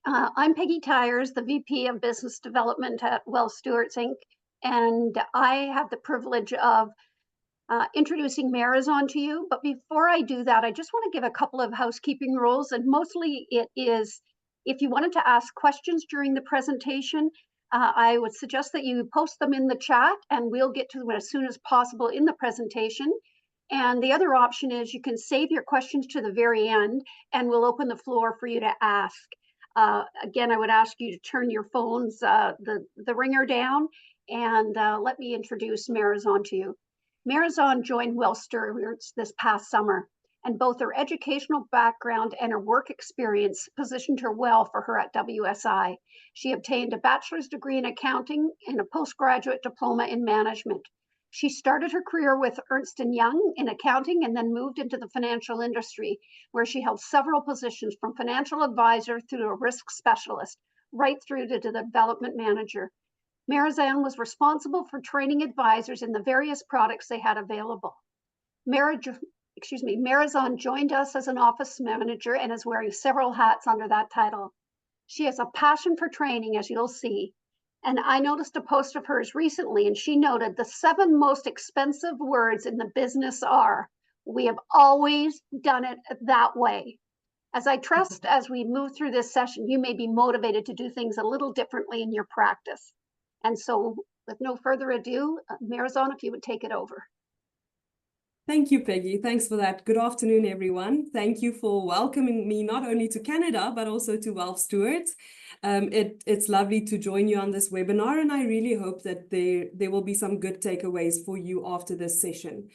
I'm Peggy Tyers, the VP of Business Development at Well Stewarts Inc. And I have the privilege of introducing Marizon to you. But before I do that, I just want to give a couple of housekeeping rules. And mostly it is if you wanted to ask questions during the presentation, I would suggest that you post them in the chat and we'll get to them as soon as possible in the presentation. And the other option is you can save your questions to the very end and we'll open the floor for you to ask. Again, I would ask you to turn your phones, the ringer down, and let me introduce Marizon to you. Marizon joined Well Stewarts this past summer, and both her educational background and her work experience positioned her well for her at WSI. She obtained a bachelor's degree in accounting and a postgraduate diploma in management. She started her career with Ernst & Young in accounting and then moved into the financial industry, where she held several positions from financial advisor through to a risk specialist, right through to the development manager. Marizon was responsible for training advisors in the various products they had available. Marizon joined us as an office manager and is wearing several hats under that title. She has a passion for training, as you'll see. And I noticed a post of hers recently, and she noted the 7 most expensive words in the business are, "We have always done it that way." As I trust as we move through this session, you may be motivated to do things a little differently in your practice. And so with no further ado, Marizon, if you would take it over. Thank you, Peggy. Thanks for that. Good afternoon, everyone. Thank you for welcoming me not only to Canada, but also to Well Stewarts. It's lovely to join you on this webinar, and I really hope that there will be some good takeaways for you after this session.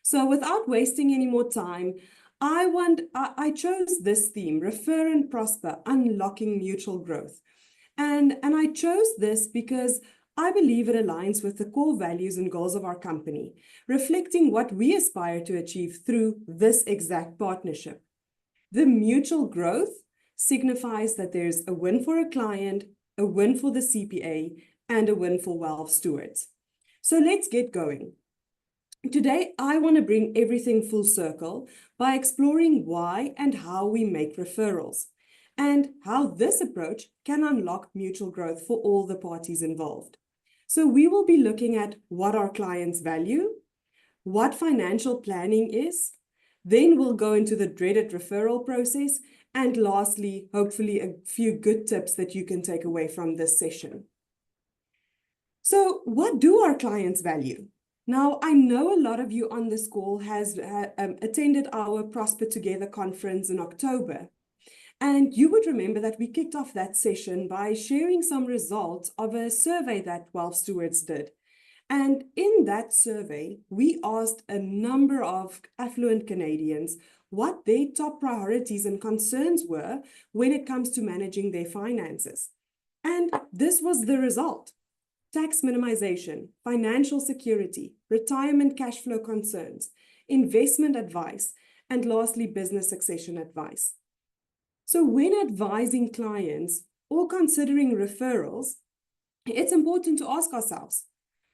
So without wasting any more time, I chose this theme, Refer and Prosper, Unlocking Mutual Growth. And I chose this because I believe it aligns with the core values and goals of our company, reflecting what we aspire to achieve through this exact partnership. The mutual growth signifies that there's a win for a client, a win for the CPA, and a win for Well Stewarts. So let's get going. Today, I want to bring everything full circle by exploring why and how we make referrals, and how this approach can unlock mutual growth for all the parties involved. So we will be looking at what our clients value, what financial planning is, then we'll go into the dreaded referral process, and lastly, hopefully a few good tips that you can take away from this session. So what do our clients value? Now, I know a lot of you on this call has attended our Prosper Together conference in October. And you would remember that we kicked off that session by sharing some results of a survey that Well Stewarts did. And in that survey, we asked a number of affluent Canadians what their top priorities and concerns were when it comes to managing their finances. And this was the result: tax minimization, financial security, retirement cash flow concerns, investment advice, and lastly, business succession advice. So when advising clients or considering referrals, it's important to ask ourselves,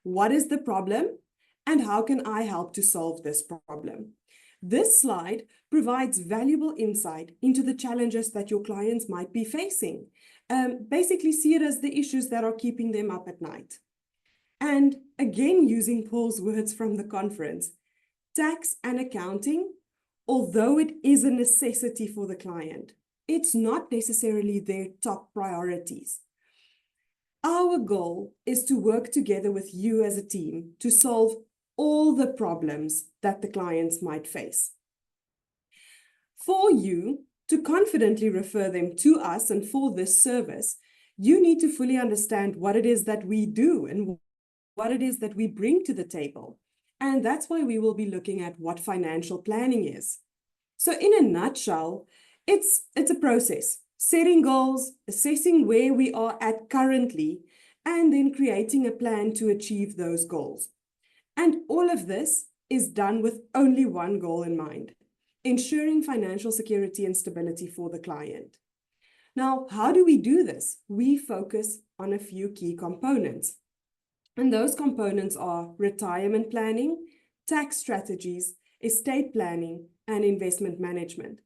what is the problem and how can I help to solve this problem? This slide provides valuable insight into the challenges that your clients might be facing. Basically see it as the issues that are keeping them up at night. And again, using Paul's words from the conference, tax and accounting, although it is a necessity for the client, it's not necessarily their top priorities. Our goal is to work together with you as a team to solve all the problems that the clients might face. For you to confidently refer them to us and for this service, you need to fully understand what it is that we do and what it is that we bring to the table. And that's why we will be looking at what financial planning is. So in a nutshell, it's a process, setting goals, assessing where we are at currently, and then creating a plan to achieve those goals. And all of this is done with only one goal in mind: ensuring financial security and stability for the client. Now, how do we do this? We focus on a few key components. And those components are retirement planning, tax strategies, estate planning, and investment management.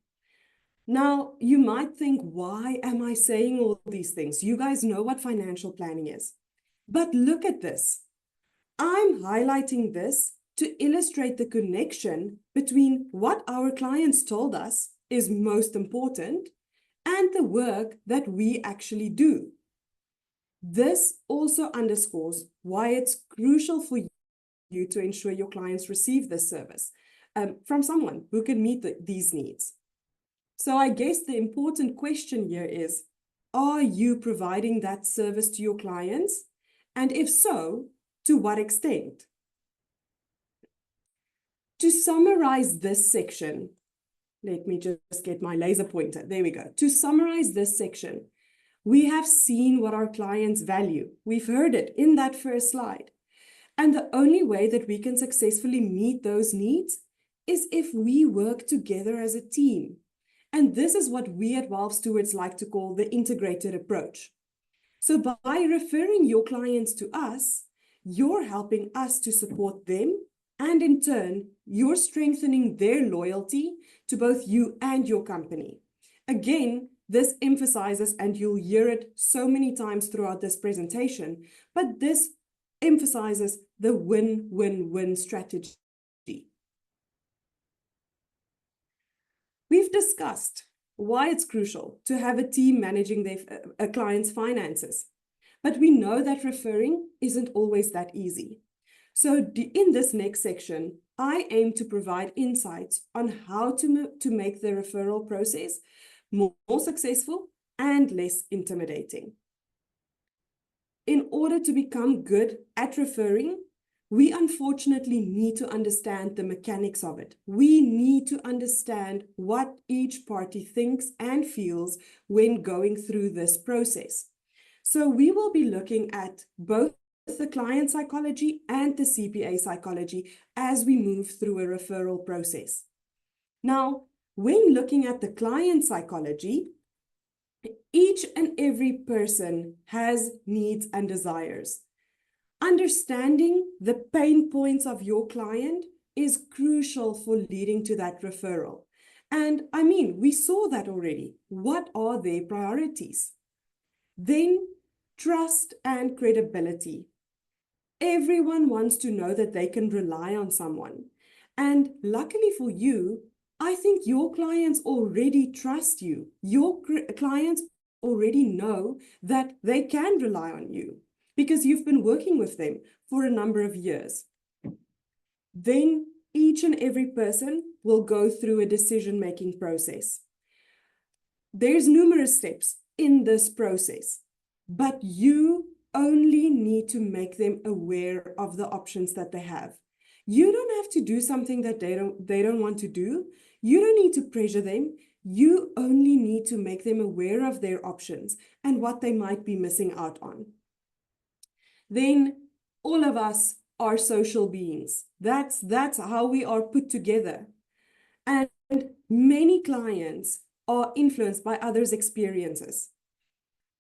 Now, you might think, why am I saying all these things? You guys know what financial planning is. But look at this. I'm highlighting this to illustrate the connection between what our clients told us is most important and the work that we actually do. This also underscores why it's crucial for you to ensure your clients receive this service from someone who can meet these needs. So I guess the important question here is, are you providing that service to your clients? And if so, to what extent? To summarize this section, let me just get my laser pointer. There we go. To summarize this section, we have seen what our clients value. We've heard it in that first slide. And the only way that we can successfully meet those needs is if we work together as a team. And this is what we at Wealth Stewards like to call the integrated approach. So by referring your clients to us, you're helping us to support them, and in turn, you're strengthening their loyalty to both you and your company. Again, this emphasizes, and you'll hear it so many times throughout this presentation, but this emphasizes the win-win-win strategy. We've discussed why it's crucial to have a team managing a client's finances, but we know that referring isn't always that easy. So in this next section, I aim to provide insights on how to make the referral process more successful and less intimidating. In order to become good at referring, we unfortunately need to understand the mechanics of it. We need to understand what each party thinks and feels when going through this process. So we will be looking at both the client psychology and the CPA psychology as we move through a referral process. Now, when looking at the client psychology, each and every person has needs and desires. Understanding the pain points of your client is crucial for leading to that referral. And I mean, we saw that already. What are their priorities? Then, trust and credibility. Everyone wants to know that they can rely on someone. And luckily for you, I think your clients already trust you. Your clients already know that they can rely on you because you've been working with them for a number of years. Then each and every person will go through a decision-making process. There's numerous steps in this process, but you only need to make them aware of the options that they have. You don't have to do something that they don't want to do. You don't need to pressure them. You only need to make them aware of their options and what they might be missing out on. Then all of us are social beings. That's how we are put together. And many clients are influenced by others' experiences.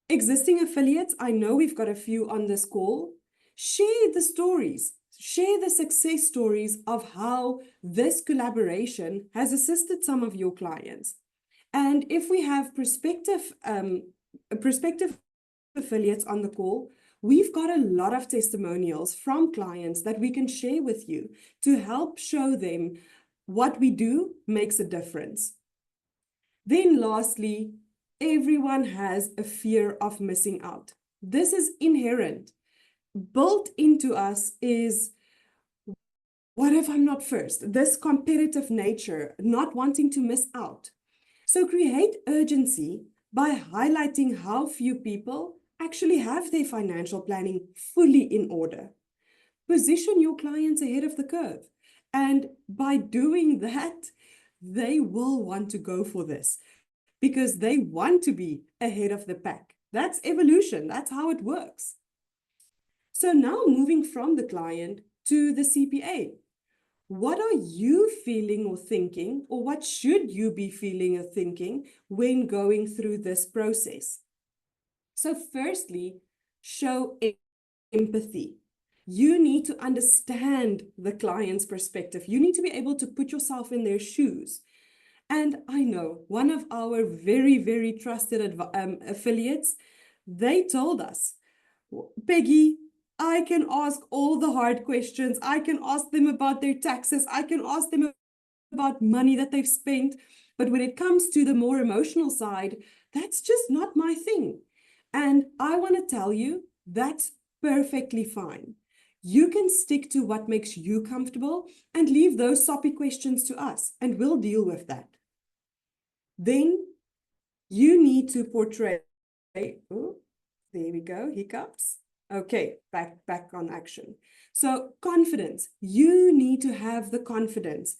Existing affiliates, I know we've got a few on this call. Share the stories. Share the success stories of how this collaboration has assisted some of your clients. And if we have prospective affiliates on the call, we've got a lot of testimonials from clients that we can share with you to help show them what we do makes a difference. Then lastly, everyone has a fear of missing out. This is inherent. Built into us is, what if I'm not first? This competitive nature, not wanting to miss out. So create urgency by highlighting how few people actually have their financial planning fully in order. Position your clients ahead of the curve. And by doing that, they will want to go for this because they want to be ahead of the pack. That's evolution. That's how it works. So now moving from the client to the CPA. What are you feeling or thinking, or what should you be feeling or thinking when going through this process? So firstly, show empathy. You need to understand the client's perspective. You need to be able to put yourself in their shoes. And I know one of our very, very trusted affiliates, they told us, Peggy, I can ask all the hard questions. I can ask them about their taxes. I can ask them about money that they've spent. But when it comes to the more emotional side, that's just not my thing. And I want to tell you, that's perfectly fine. You can stick to what makes you comfortable and leave those soppy questions to us, and we'll deal with that. Then you need to portray, oh, there we go, hiccups. Okay, back on action. So confidence, you need to have the confidence,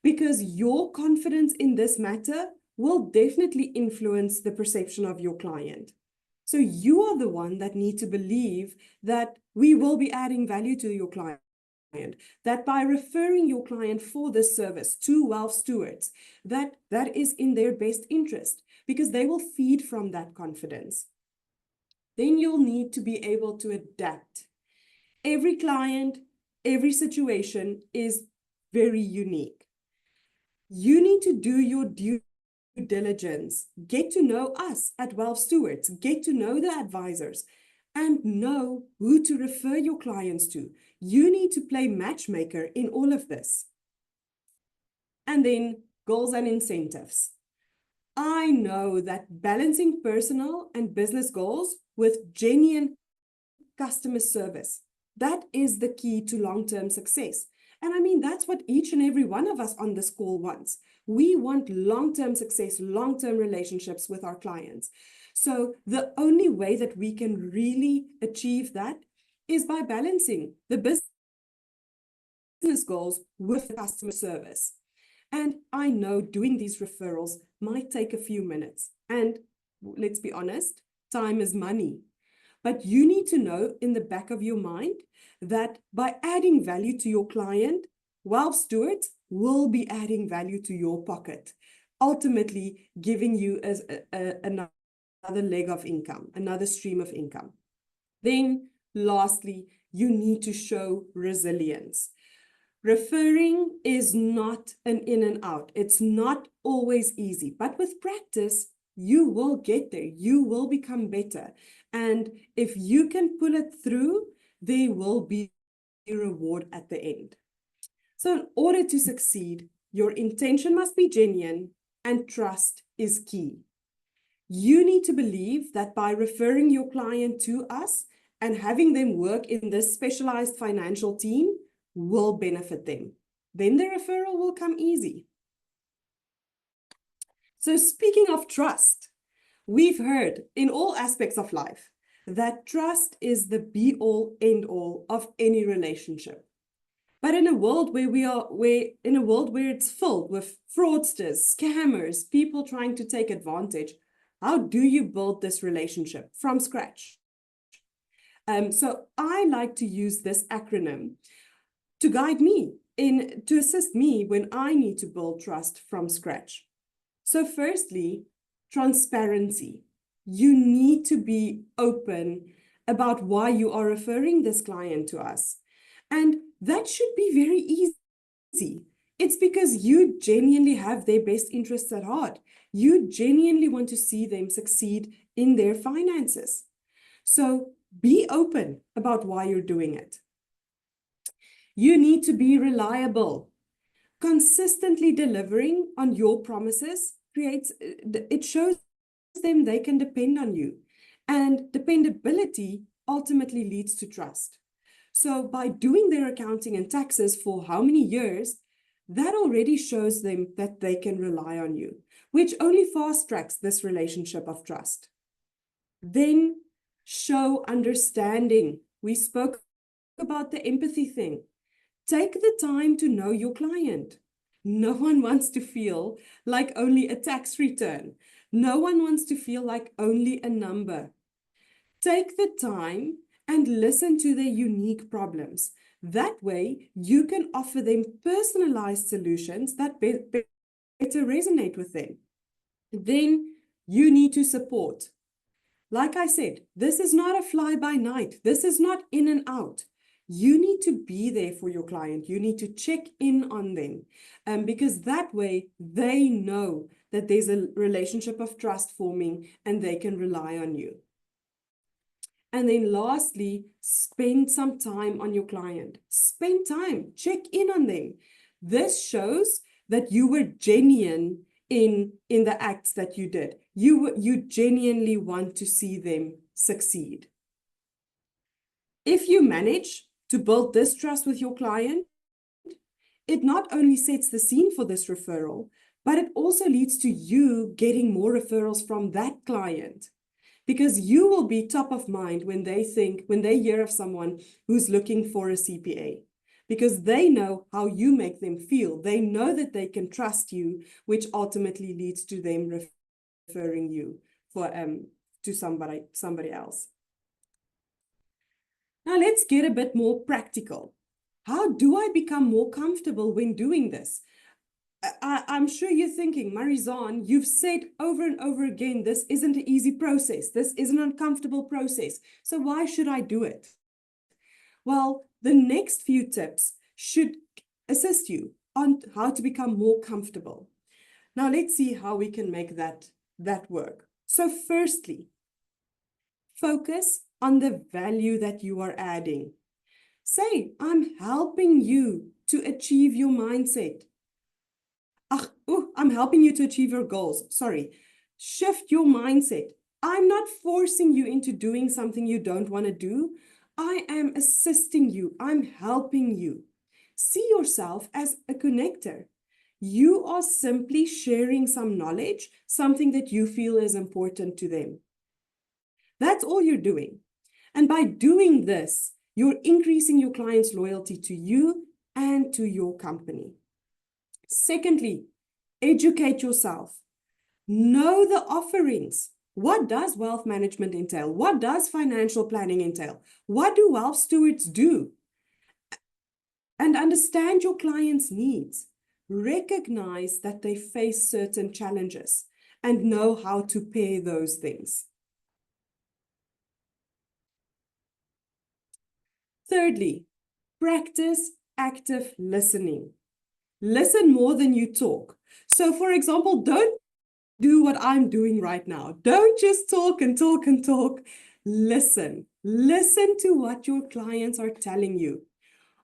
because your confidence in this matter will definitely influence the perception of your client. So you are the one that need to believe that we will be adding value to your client, that by referring your client for this service to Wealth Stewards, that is in their best interest, because they will feed from that confidence. Then you'll need to be able to adapt. Every client, every situation is very unique. You need to do your due diligence, get to know us at Wealth Stewards, get to know the advisors, and know who to refer your clients to. You need to play matchmaker in all of this. And then goals and incentives. I know that balancing personal and business goals with genuine customer service, that is the key to long-term success. And I mean, that's what each and every one of us on this call wants. We want long-term success, long-term relationships with our clients. So the only way that we can really achieve that is by balancing the business goals with customer service. And I know doing these referrals might take a few minutes. And let's be honest, time is money. But you need to know in the back of your mind that by adding value to your client, Wealth Stewards will be adding value to your pocket, ultimately giving you as another leg of income, another stream of income. Then lastly, you need to show resilience. Referring is not an in and out. It's not always easy, but with practice, you will get there. You will become better. And if you can pull it through, there will be a reward at the end. So in order to succeed, your intention must be genuine and trust is key. You need to believe that by referring your client to us and having them work in this specialized financial team will benefit them. Then the referral will come easy. So speaking of trust, we've heard in all aspects of life that trust is the be-all, end-all of any relationship. But in a world where it's filled with fraudsters, scammers, people trying to take advantage, how do you build this relationship from scratch? So I like to use this acronym to guide me, to assist me when I need to build trust from scratch. So firstly, transparency. You need to be open about why you are referring this client to us. And that should be very easy. It's because you genuinely have their best interests at heart. You genuinely want to see them succeed in their finances. So be open about why you're doing it. You need to be reliable. Consistently delivering on your promises shows them they can depend on you. And dependability ultimately leads to trust. So by doing their accounting and taxes for how many years, that already shows them that they can rely on you, which only fast tracks this relationship of trust. Then show understanding. We spoke about the empathy thing. Take the time to know your client. No one wants to feel like only a tax return. No one wants to feel like only a number. Take the time and listen to their unique problems. That way, you can offer them personalized solutions that better resonate with them. Then you need to support. Like I said, this is not a fly-by-night. This is not in and out. You need to be there for your client. You need to check in on them, because that way they know that there's a relationship of trust forming and they can rely on you. And then lastly, spend some time on your client. Spend time, check in on them. This shows that you were genuine in the acts that you did. You genuinely want to see them succeed. If you manage to build this trust with your client, it not only sets the scene for this referral, but it also leads to you getting more referrals from that client. Because you will be top of mind when they hear of someone who's looking for a CPA, because they know how you make them feel. They know that they can trust you, which ultimately leads to them referring you to somebody else. Now let's get a bit more practical. How do I become more comfortable when doing this? I'm sure you're thinking, Marizan, you've said over and over again, this isn't an easy process. This is an uncomfortable process. So why should I do it? Well, the next few tips should assist you on how to become more comfortable. Now, let's see how we can make that work. So firstly, focus on the value that you are adding. Say, I'm helping you to achieve your mindset. I'm helping you to achieve your goals. Sorry. Shift your mindset. I'm not forcing you into doing something you don't want to do. I am assisting you. I'm helping you. See yourself as a connector. You are simply sharing some knowledge, something that you feel is important to them. That's all you're doing. And by doing this, you're increasing your client's loyalty to you and to your company. Secondly, educate yourself. Know the offerings. What does wealth management entail? What does financial planning entail? What do wealth stewards do? And understand your clients' needs. Recognize that they face certain challenges and know how to pair those things. Thirdly, practice active listening. Listen more than you talk. So, for example, don't do what I'm doing right now. Don't just talk and talk and talk. Listen. Listen to what your clients are telling you.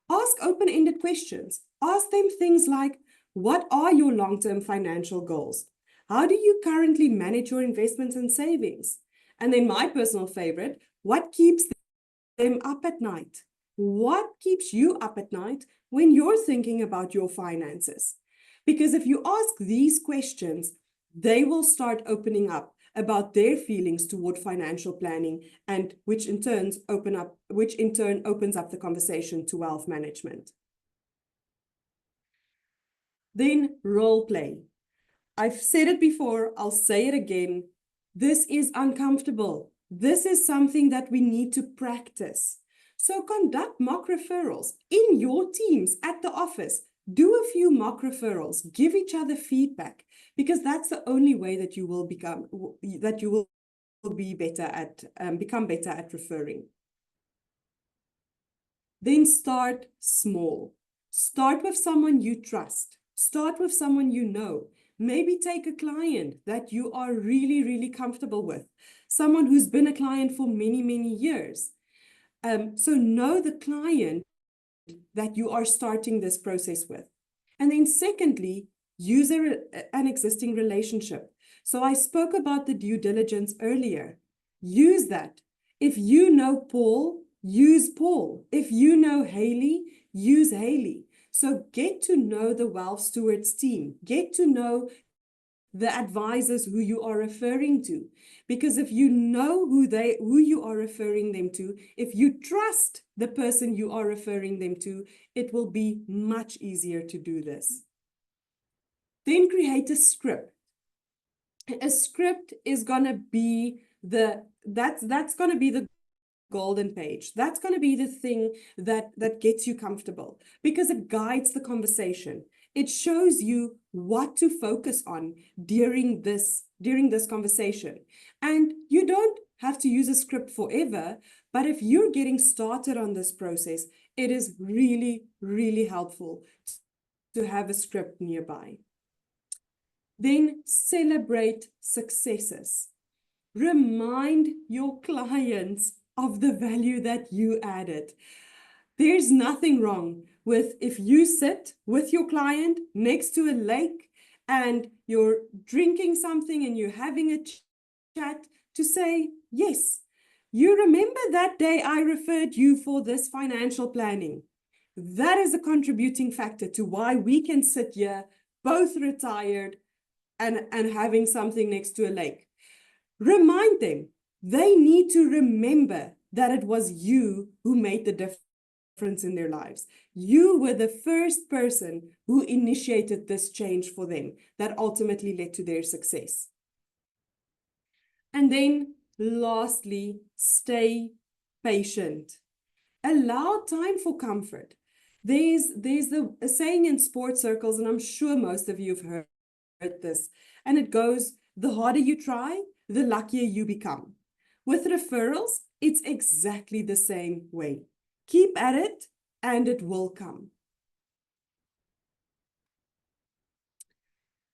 Ask open-ended questions. Ask them things like, what are your long-term financial goals? How do you currently manage your investments and savings? And then my personal favorite, what keeps them up at night? What keeps you up at night when you're thinking about your finances? Because if you ask these questions, they will start opening up about their feelings toward financial planning, and which in turn opens up the conversation to wealth management. Then role play. I've said it before, I'll say it again. This is uncomfortable. This is something that we need to practice. So conduct mock referrals in your teams at the office. Do a few mock referrals, give each other feedback, because that's the only way that you will become better at referring. Then start small. Start with someone you trust. Start with someone you know. Maybe take a client that you are really, really comfortable with, someone who's been a client for many, many years. So know the client that you are starting this process with. And then secondly, use an existing relationship. So I spoke about the due diligence earlier. Use that. If you know Paul, use Paul. If you know Haley, use Haley. So get to know the Wealth Stewards team. Get to know the advisors who you are referring to. Because if you know who you are referring them to, if you trust the person you are referring them to, it will be much easier to do this. Then create a script. A script is going to be that's going to be the golden page. That's going to be the thing that gets you comfortable, because it guides the conversation. It shows you what to focus on during this conversation. And you don't have to use a script forever, but if you're getting started on this process, it is really, really helpful to have a script nearby. Then celebrate successes. Remind your clients of the value that you added. There's nothing wrong with if you sit with your client next to a lake and you're drinking something and you're having a chat to say, yes, you remember that day I referred you for this financial planning. That is a contributing factor to why we can sit here, both retired and having something next to a lake. Remind them. They need to remember that it was you who made the difference in their lives. You were the first person who initiated this change for them that ultimately led to their success. And then lastly, stay patient. Allow time for comfort. There's a saying in sports circles, and I'm sure most of you have heard this, and it goes, the harder you try, the luckier you become. With referrals, it's exactly the same way. Keep at it, and it will come.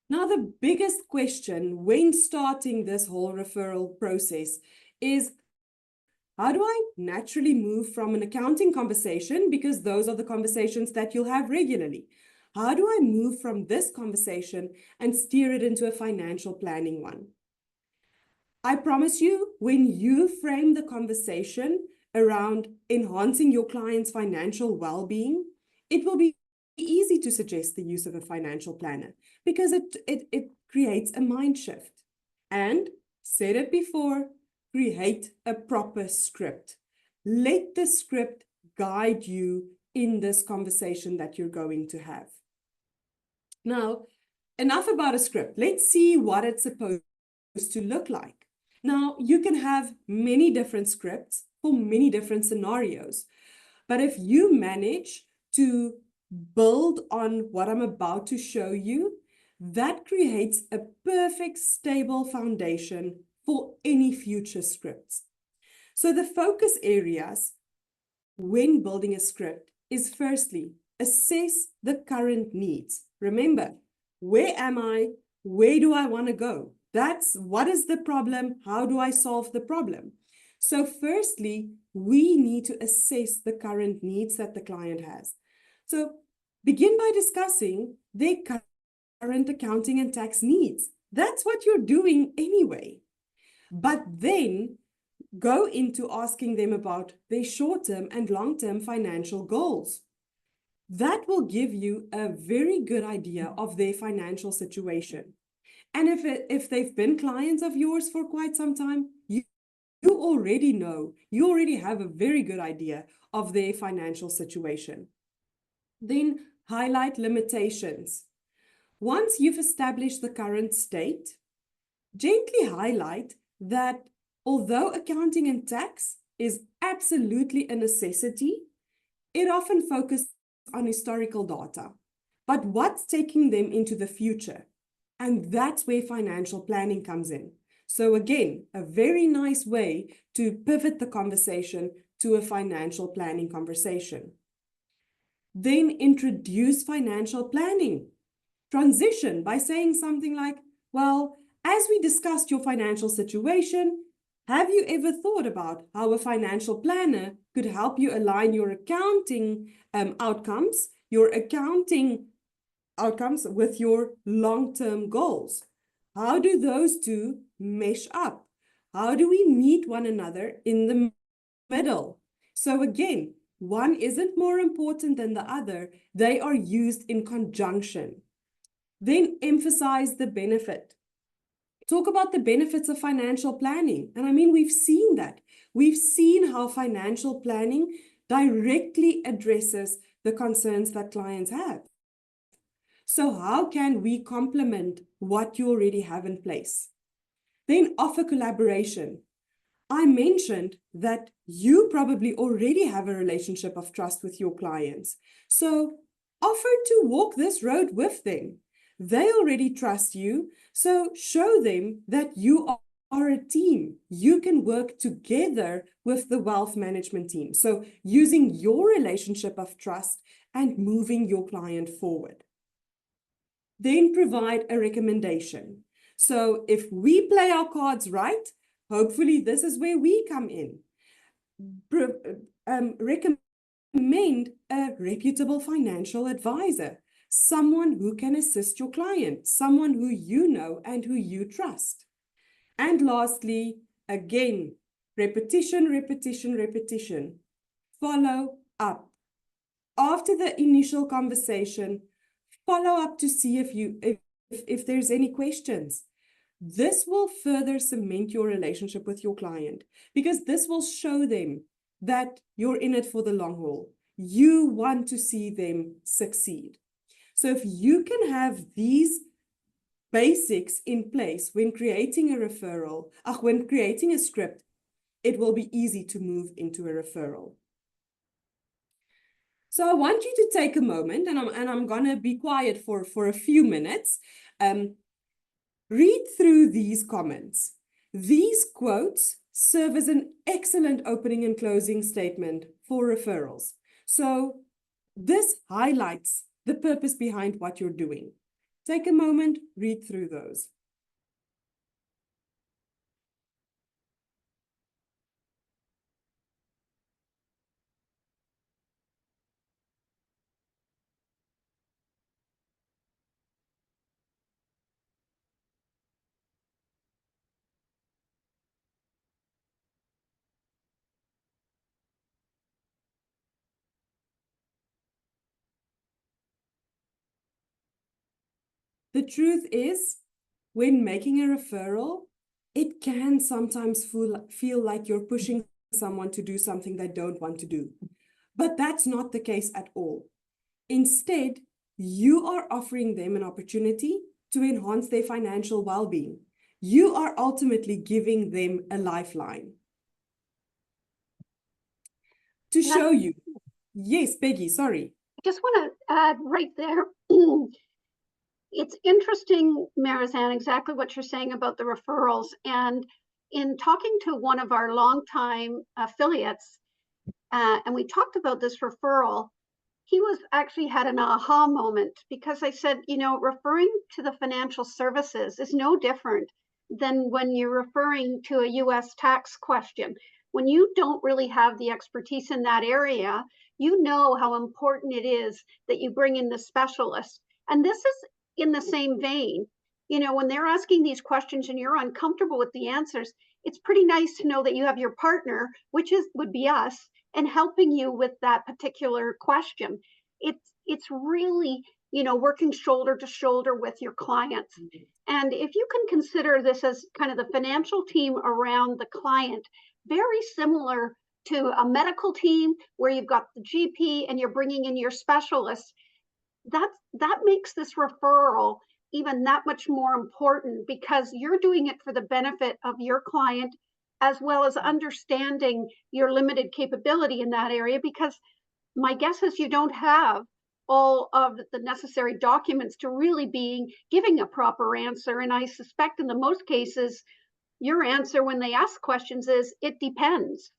Now, the biggest question when starting this whole referral process is, how do I naturally move from an accounting conversation, because those are the conversations that you'll have regularly? How do I move from this conversation and steer it into a financial planning one? I promise you, when you frame the conversation around enhancing your client's financial well-being, it will be easy to suggest the use of a financial planner because it creates a mind shift. And said it before, create a proper script. Let the script guide you in this conversation that you're going to have. Now, enough about a script. Let's see what it's supposed to look like. Now, you can have many different scripts for many different scenarios. But if you manage to build on what I'm about to show you, that creates a perfect, stable foundation for any future scripts. So the focus areas when building a script is firstly, assess the current needs. Remember, where am I? Where do I want to go? That's what is the problem? How do I solve the problem? So firstly, we need to assess the current needs that the client has. So begin by discussing their current accounting and tax needs. That's what you're doing anyway. But then go into asking them about their short-term and long-term financial goals. That will give you a very good idea of their financial situation. And if they've been clients of yours for quite some time, you already know, you already have a very good idea of their financial situation. Then highlight limitations. Once you've established the current state, gently highlight that although accounting and tax is absolutely a necessity, it often focuses on historical data. But what's taking them into the future? And that's where financial planning comes in. So again, a very nice way to pivot the conversation to a financial planning conversation. Then introduce financial planning. Transition by saying something like, well, as we discussed your financial situation, have you ever thought about how a financial planner could help you align your accounting outcomes with your long-term goals? How do those two mesh up? How do we meet one another in the middle? So again, one isn't more important than the other. They are used in conjunction. Then emphasize the benefit. Talk about the benefits of financial planning. And I mean, we've seen that. We've seen how financial planning directly addresses the concerns that clients have. So how can we complement what you already have in place? Then offer collaboration. I mentioned that you probably already have a relationship of trust with your clients. So offer to walk this road with them. They already trust you, so show them that you are a team. You can work together with the wealth management team. So using your relationship of trust and moving your client forward. Then provide a recommendation. So if we play our cards right, hopefully this is where we come in. Recommend a reputable financial advisor, someone who can assist your client, someone who you know and who you trust. And lastly, again, repetition, repetition, repetition. Follow up. After the initial conversation, follow up to see if there's any questions. This will further cement your relationship with your client because this will show them that you're in it for the long haul. You want to see them succeed. So if you can have these basics in place when creating a referral, when creating a script, it will be easy to move into a referral. So I want you to take a moment, and I'm gonna be quiet for a few minutes. Read through these comments. These quotes serve as an excellent opening and closing statement for referrals. So this highlights the purpose behind what you're doing. Take a moment, read through those. The truth is, when making a referral, it can sometimes feel like you're pushing someone to do something they don't want to do. But that's not the case at all. Instead, you are offering them an opportunity to enhance their financial well-being. You are ultimately giving them a lifeline. To show you. Yes, Peggy, sorry. I just want to add right there. It's interesting, Marizanne, exactly what you're saying about the referrals. And in talking to one of our longtime affiliates, and we talked about this referral, he was actually had an aha moment because I said, you know, referring to the financial services is no different than when you're referring to a US tax question. When you don't really have the expertise in that area, you know how important it is that you bring in the specialist. And this is in the same vein. You know, when they're asking these questions and you're uncomfortable with the answers, it's pretty nice to know that you have your partner, which would be us, and helping you with that particular question. It's really, you know, working shoulder to shoulder with your clients. And if you can consider this as kind of the financial team around the client, very similar to a medical team where you've got the GP and you're bringing in your specialist, that makes this referral even that much more important because you're doing it for the benefit of your client as well as understanding your limited capability in that area, because my guess is you don't have all of the necessary documents to really be giving a proper answer. And I suspect in the most cases, your answer when they ask questions is, it depends.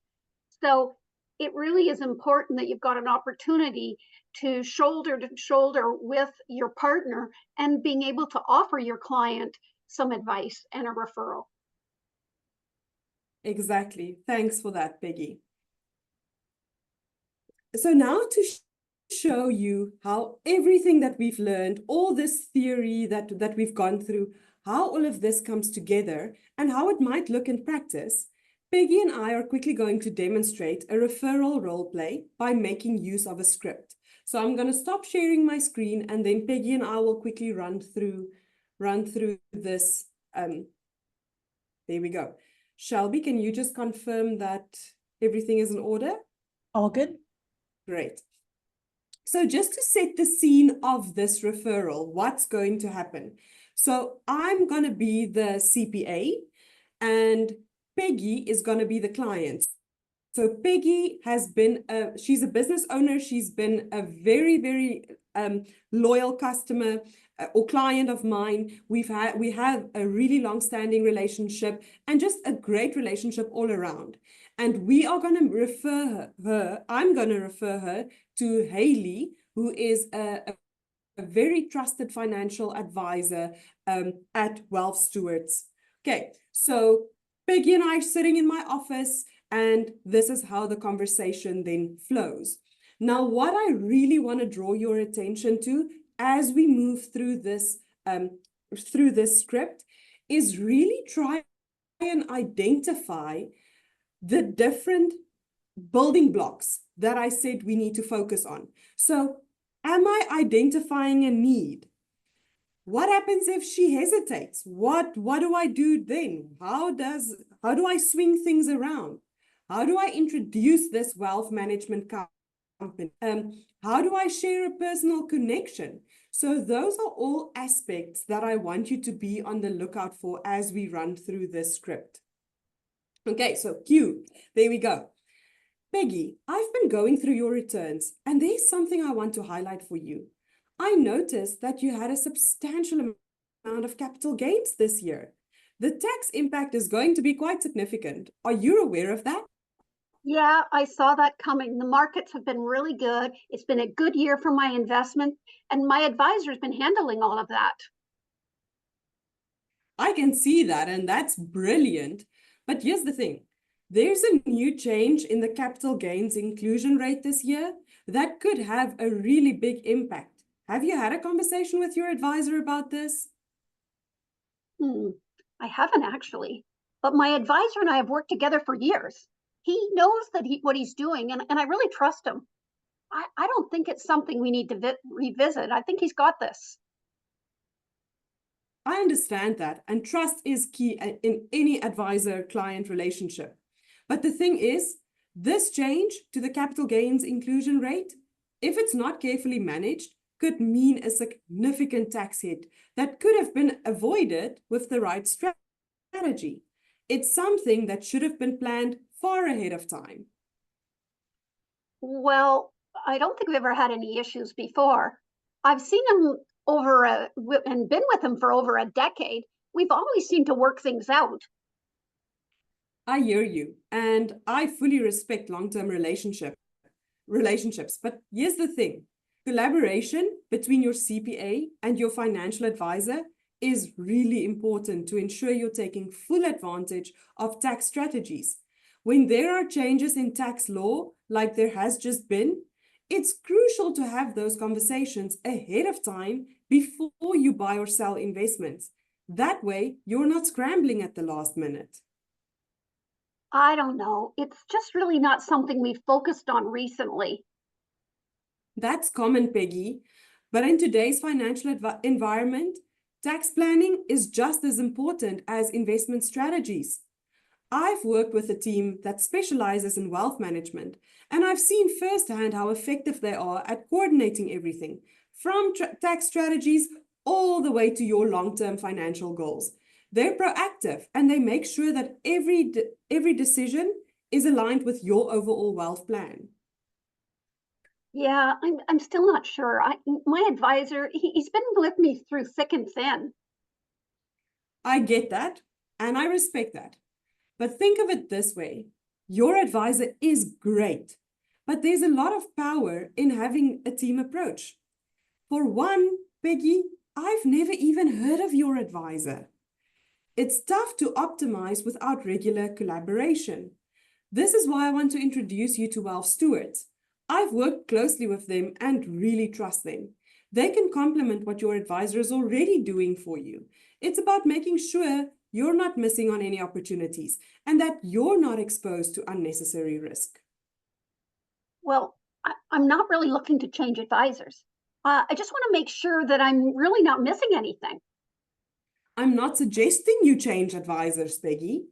So it really is important that you've got an opportunity to shoulder with your partner and being able to offer your client some advice and a referral. Exactly. Thanks for that, Peggy. So now to show you how everything that we've learned, all this theory that we've gone through, how all of this comes together and how it might look in practice, Peggy and I are quickly going to demonstrate a referral role play by making use of a script. So I'm going to stop sharing my screen and then Peggy and I will quickly run through this. There we go. Shelby, can you just confirm that everything is in order? All good. Great. So just to set the scene of this referral, what's going to happen? So I'm going to be the CPA and Peggy is going to be the client. So Peggy has been, she's a business owner. She's been a very, very loyal customer. or client of mine. We have a really long-standing relationship and just a great relationship all around. And we are going to refer her, I'm going to refer her to Hayley, who is a very trusted financial advisor at Wealth Stewards. Okay, so Peggy and I are sitting in my office, and this is how the conversation then flows. Now, what I really want to draw your attention to as we move through this script is really try and identify the different building blocks that I said we need to focus on. So, am I identifying a need? What happens if she hesitates? What do I do then? How do I swing things around? How do I introduce this wealth management company? How do I share a personal connection? So those are all aspects that I want you to be on the lookout for as we run through this script. Okay, so Q, there we go. Peggy, I've been going through your returns, and there's something I want to highlight for you. I noticed that you had a substantial amount of capital gains this year. The tax impact is going to be quite significant. Are you aware of that? Yeah, I saw that coming. The markets have been really good. It's been a good year for my investment, and my advisor's been handling all of that. I can see that, and that's brilliant. But here's the thing. There's a new change in the capital gains inclusion rate this year that could have a really big impact. Have you had a conversation with your advisor about this? I haven't actually, but my advisor and I have worked together for years. He knows that what he's doing, and I really trust him. I don't think it's something we need to revisit. I think he's got this. I understand that, and trust is key in any advisor-client relationship. But the thing is, this change to the capital gains inclusion rate, if it's not carefully managed, could mean a significant tax hit that could have been avoided with the right strategy. It's something that should have been planned far ahead of time. Well, I don't think we've ever had any issues before. I've seen him and been with him for over a decade. We've always seemed to work things out. I hear you, and I fully respect long-term relationships. But here's the thing. Collaboration between your CPA and your financial advisor is really important to ensure you're taking full advantage of tax strategies. When there are changes in tax law, like there has just been, it's crucial to have those conversations ahead of time before you buy or sell investments. That way, you're not scrambling at the last minute. I don't know. It's just really not something we've focused on recently. That's common, Peggy. But in today's financial environment, tax planning is just as important as investment strategies. I've worked with a team that specializes in wealth management, and I've seen firsthand how effective they are at coordinating everything, from tax strategies all the way to your long-term financial goals. They're proactive, and they make sure that every decision is aligned with your overall wealth plan. Yeah, I'm still not sure. My advisor, he's been with me through thick and thin. I get that, and I respect that. But think of it this way. Your advisor is great, but there's a lot of power in having a team approach. For one, Peggy, I've never even heard of your advisor. It's tough to optimize without regular collaboration. This is why I want to introduce you to Wealth Stewards. I've worked closely with them and really trust them. They can complement what your advisor is already doing for you. It's about making sure you're not missing on any opportunities and that you're not exposed to unnecessary risk. Well, I'm not really looking to change advisors. I just want to make sure that I'm really not missing anything. I'm not suggesting you change advisors, Peggy.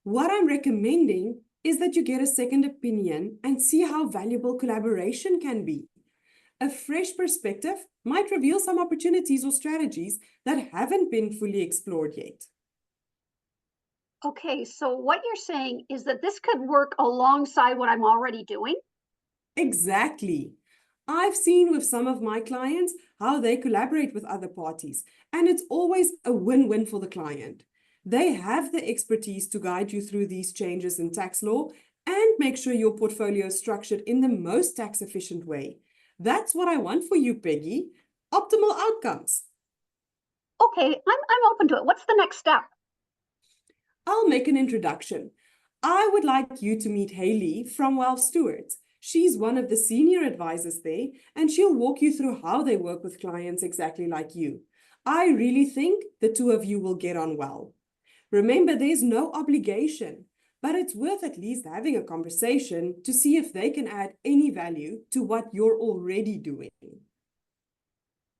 What I'm recommending is that you get a second opinion and see how valuable collaboration can be. A fresh perspective might reveal some opportunities or strategies that haven't been fully explored yet. Okay, so what you're saying is that this could work alongside what I'm already doing? Exactly. I've seen with some of my clients how they collaborate with other parties, and it's always a win-win for the client. They have the expertise to guide you through these changes in tax law and make sure your portfolio is structured in the most tax-efficient way. That's what I want for you, Peggy. Optimal outcomes. Okay, I'm open to it. What's the next step? I'll make an introduction. I would like you to meet Haley from Wealth Stewards. She's one of the senior advisors there, and she'll walk you through how they work with clients exactly like you. I really think the two of you will get on well. Remember, there's no obligation, but it's worth at least having a conversation to see if they can add any value to what you're already doing.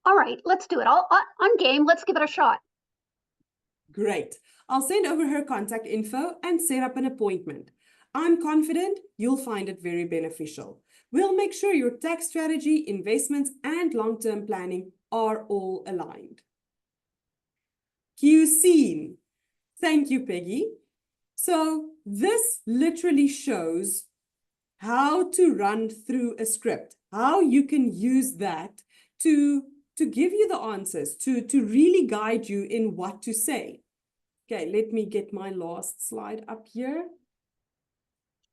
All right, let's do it. I'm game. Let's give it a shot. Great. I'll send over her contact info and set up an appointment. I'm confident you'll find it very beneficial. We'll make sure your tax strategy, investments, and long-term planning are all aligned. Cue scene. Thank you, Peggy. So this literally shows how to run through a script, how you can use that to give you the answers, to really guide you in what to say. Okay, let me get my last slide up here.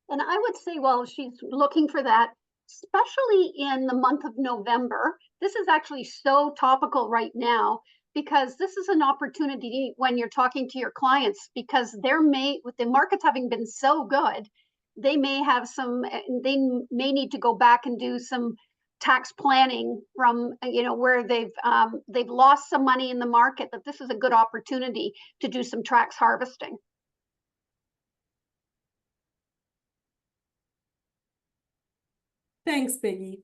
And I would say, while she's looking for that, especially in the month of November, this is actually so topical right now, because this is an opportunity when you're talking to your clients, because with the markets having been so good, they may need to go back and do some tax planning from, where they've lost some money in the market, that this is a good opportunity to do some tax harvesting. Thanks, Peggy.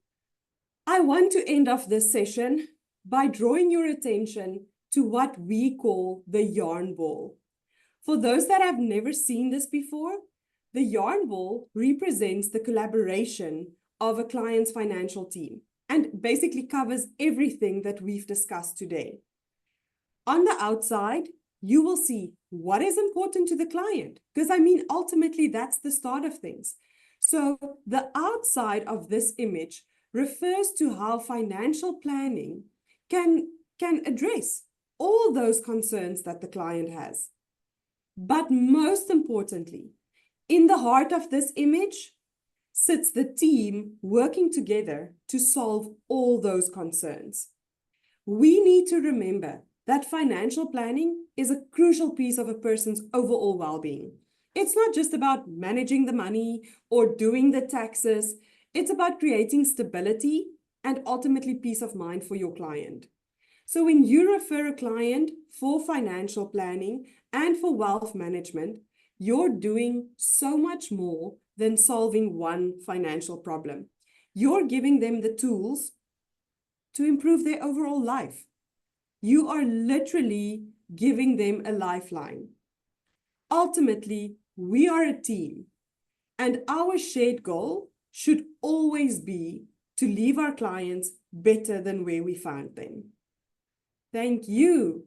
I want to end off this session by drawing your attention to what we call the yarn ball. For those that have never seen this before, the yarn ball represents the collaboration of a client's financial team and basically covers everything that we've discussed today. On the outside, you will see what is important to the client, because ultimately that's the start of things. So the outside of this image refers to how financial planning can address all those concerns that the client has. But most importantly, in the heart of this image sits the team working together to solve all those concerns. We need to remember that financial planning is a crucial piece of a person's overall well-being. It's not just about managing the money or doing the taxes. It's about creating stability and ultimately peace of mind for your client. So when you refer a client for financial planning and for wealth management, you're doing so much more than solving one financial problem. You're giving them the tools to improve their overall life. You are literally giving them a lifeline. Ultimately, we are a team, and our shared goal should always be to leave our clients better than where we found them. Thank you.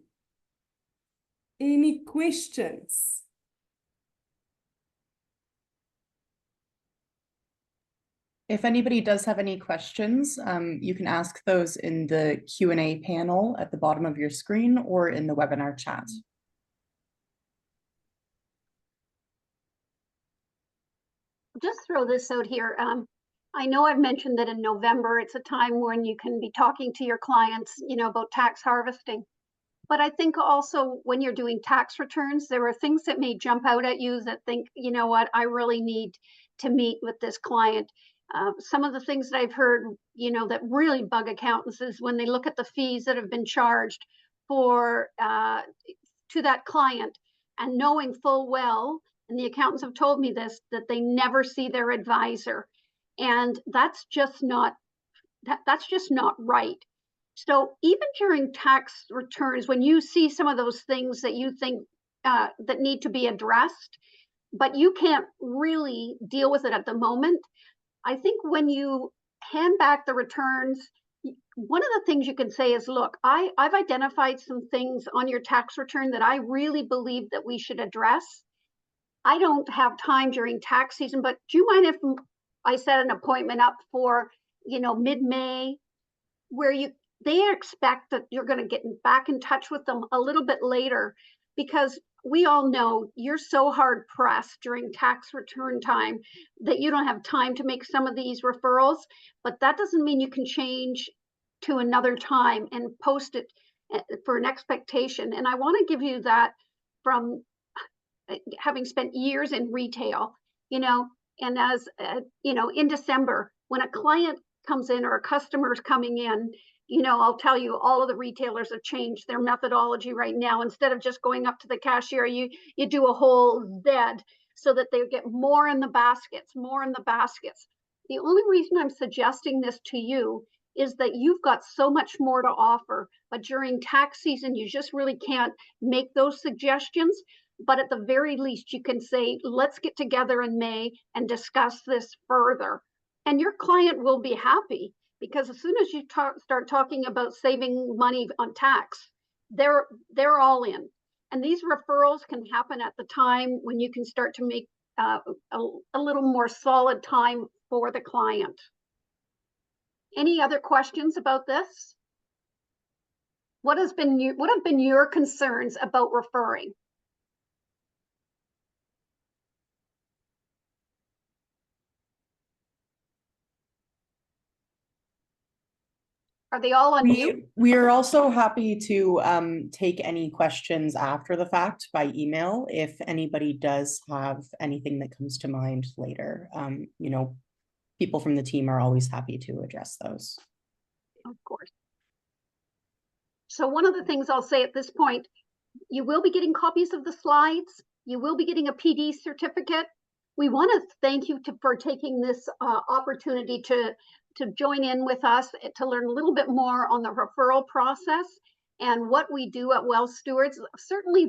Any questions? If anybody does have any questions, you can ask those in the Q&A panel at the bottom of your screen or in the webinar chat. Just throw this out here. I know I've mentioned that in November, it's a time when you can be talking to your clients, about tax harvesting. But I think also when you're doing tax returns, there are things that may jump out at you that think, you know what, I really need to meet with this client. Some of the things that I've heard, that really bug accountants is when they look at the fees that have been charged to that client, and knowing full well, and the accountants have told me this, that they never see their advisor. And that's just not right. So even during tax returns, when you see some of those things that you think that need to be addressed, but you can't really deal with it at the moment, I think when you hand back the returns, one of the things you can say is, look, I've identified some things on your tax return that I really believe that we should address. I don't have time during tax season, but do you mind if I set an appointment up for mid-May, where they expect that you're going to get back in touch with them a little bit later, because we all know you're so hard pressed during tax return time that you don't have time to make some of these referrals, but that doesn't mean you can change to another time and post it for an expectation. And I want to give you that from having spent years in retail, and as, in December, when a client comes in or a customer is coming in, I'll tell you, all of the retailers have changed their methodology right now. Instead of just going up to the cashier, you do a whole Z so that they get more in the baskets, more in the baskets. The only reason I'm suggesting this to you is that you've got so much more to offer, but during tax season, you just really can't make those suggestions. But at the very least, you can say, let's get together in May and discuss this further. And your client will be happy, because as soon as you start talking about saving money on tax, they're all in. And these referrals can happen at the time when you can start to make a little more solid time for the client. Any other questions about this? What have been your concerns about referring? Are they all on mute? We are also happy to take any questions after the fact by email if anybody does have anything that comes to mind later. People from the team are always happy to address those. Of course. So one of the things I'll say at this point, you will be getting copies of the slides. You will be getting a PD certificate. We want to thank you for taking this opportunity to join in with us, to learn a little bit more on the referral process and what we do at Well Stewards. Certainly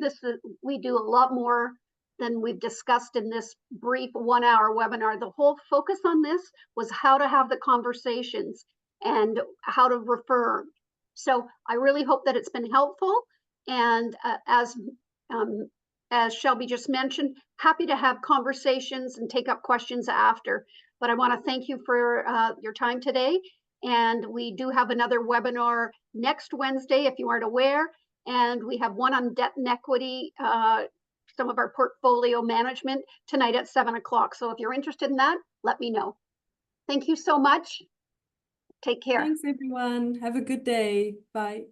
we do a lot more than we've discussed in this brief 1-hour webinar. The whole focus on this was how to have the conversations and how to refer. So I really hope that it's been helpful. And as Shelby just mentioned, happy to have conversations and take up questions after. But I want to thank you for your time today. And we do have another webinar next Wednesday, if you aren't aware. And we have one on debt and equity, some of our portfolio management tonight at 7 o'clock. So if you're interested in that, let me know. Thank you so much. Take care. Thanks, everyone. Have a good day. Bye.